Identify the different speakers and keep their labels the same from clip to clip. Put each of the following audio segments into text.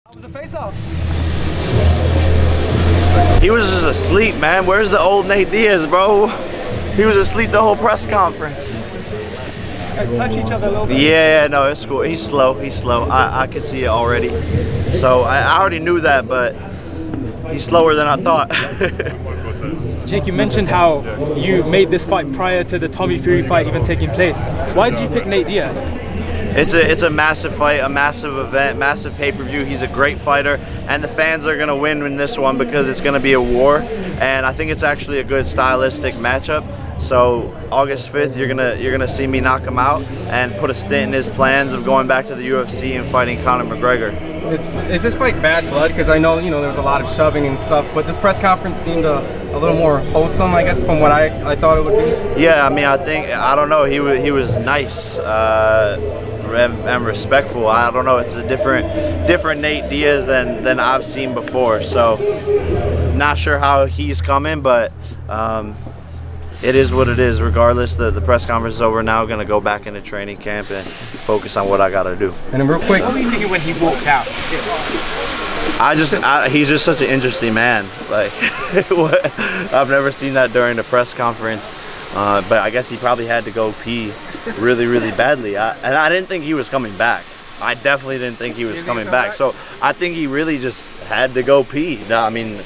Speaker 1: How was the face-off?
Speaker 2: He was just asleep, man. Where's the old Nate Diaz, bro? He was asleep the whole press conference.
Speaker 1: You guys touch each other a little bit?
Speaker 2: Yeah, no, it's cool. He's slow. I could see it already. So I already knew that, but he's slower than I thought.
Speaker 3: Jake, you mentioned how you made this fight prior to the Tommy Fury fight even taking place. Why did you pick Nate Diaz?
Speaker 2: It's a massive fight, a massive event, massive pay-per-view. He's a great fighter, and the fans are gonna win in this one because it's gonna be a war. And I think it's actually a good stylistic matchup. So August 5th, you're gonna see me knock him out and put a stint in his plans of going back to the UFC and fighting Conor McGregor.
Speaker 4: Is this fight bad blood? Because I know there was a lot of shoving and stuff, but this press conference seemed a little more wholesome, I guess, from what I thought it would be.
Speaker 2: Yeah, I mean, I don't know. He was nice and respectful. I don't know. It's a different Nate Diaz than I've seen before. So not sure how he's coming, but. It is what it is. Regardless, the press conference is over now. Going to go back into training camp and focus on what I got to do.
Speaker 4: And then real quick,
Speaker 1: what were you thinking when he walked out?
Speaker 2: He's just such an interesting man. Like, I've never seen that during the press conference. But I guess he probably had to go pee really, really badly. And I didn't think he was coming back. I definitely didn't think he was coming back. So I think he really just had to go pee. I mean.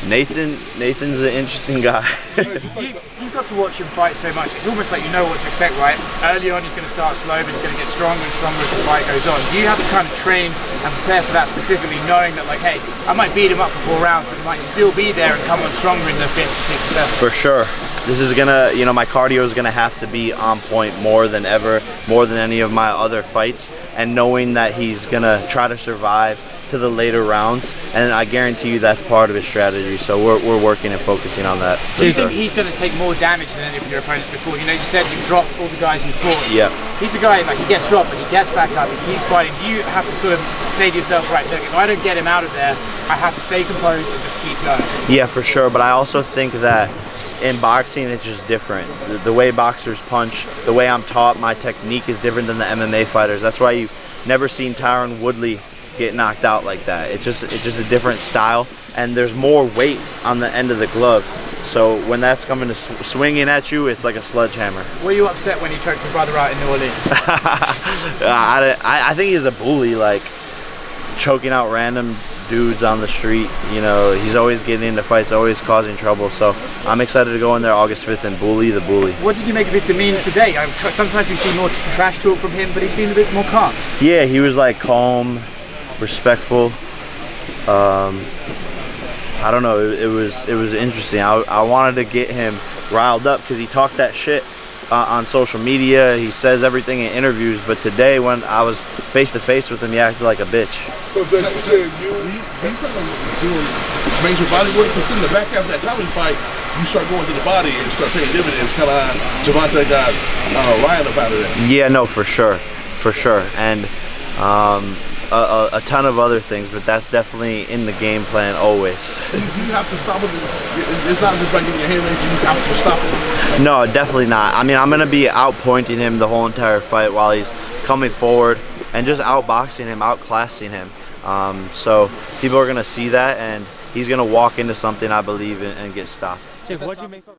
Speaker 2: Nathan's an interesting guy.
Speaker 1: You've got to watch him fight so much. It's almost like you know what to expect, right? Early on, he's going to start slow, but he's going to get stronger and stronger as the fight goes on. Do you have to kind of train and prepare for that specifically, knowing that, like, hey, I might beat him up for 4 rounds, but he might still be there and come on stronger in the 5th, 6th, 7th?
Speaker 2: For sure. This is gonna, my cardio is gonna have to be on point more than ever, more than any of my other fights, and knowing that he's gonna try to survive to the later rounds, and I guarantee you that's part of his strategy. So we're working and focusing on that.
Speaker 1: Do you think he's going to take more damage than any of your opponents before? You said you dropped all the guys you fought.
Speaker 2: Yeah.
Speaker 1: He's a guy, like, he gets dropped, but he gets back up, he keeps fighting. Do you have to sort of say to yourself, right, look, if I don't get him out of there, I have to stay composed and just keep going?
Speaker 2: Yeah, for sure. But I also think that in boxing, it's just different. The way boxers punch, the way I'm taught, my technique is different than the MMA fighters. That's why you've never seen Tyron Woodley get knocked out like that. It's just a different style, and there's more weight on the end of the glove. So when that's coming to swinging at you, it's like a sledgehammer.
Speaker 1: Were you upset when he choked your brother out in New Orleans?
Speaker 2: I think he's a bully, like choking out random dudes on the street. He's always getting into fights, always causing trouble. So I'm excited to go in there August 5th and bully the bully.
Speaker 1: What did you make of his demeanor today? Sometimes we see more trash talk from him, but he seemed a bit more calm.
Speaker 2: Yeah, he was like calm, respectful. I don't know, it was interesting. I wanted to get him riled up because he talked that shit on social media. He says everything in interviews, but today when I was face to face with him, he acted like a bitch.
Speaker 5: So Jake, you said you kind of doing major body work, because in the back half of that Tommy fight, you start going to the body and start paying dividends, kind of how Javante got Ryan up out of there.
Speaker 2: Yeah, no, for sure, and a ton of other things, but that's definitely in the game plan always.
Speaker 5: Do you have to stop it? It's not just by getting your hand raised, you have to stop it?
Speaker 2: No, definitely not. I mean, I'm going to be outpointing him the whole entire fight while he's coming forward and just outboxing him, outclassing him. So people are going to see that, and he's going to walk into something, I believe, and get stopped.
Speaker 3: Jake, what'd you make of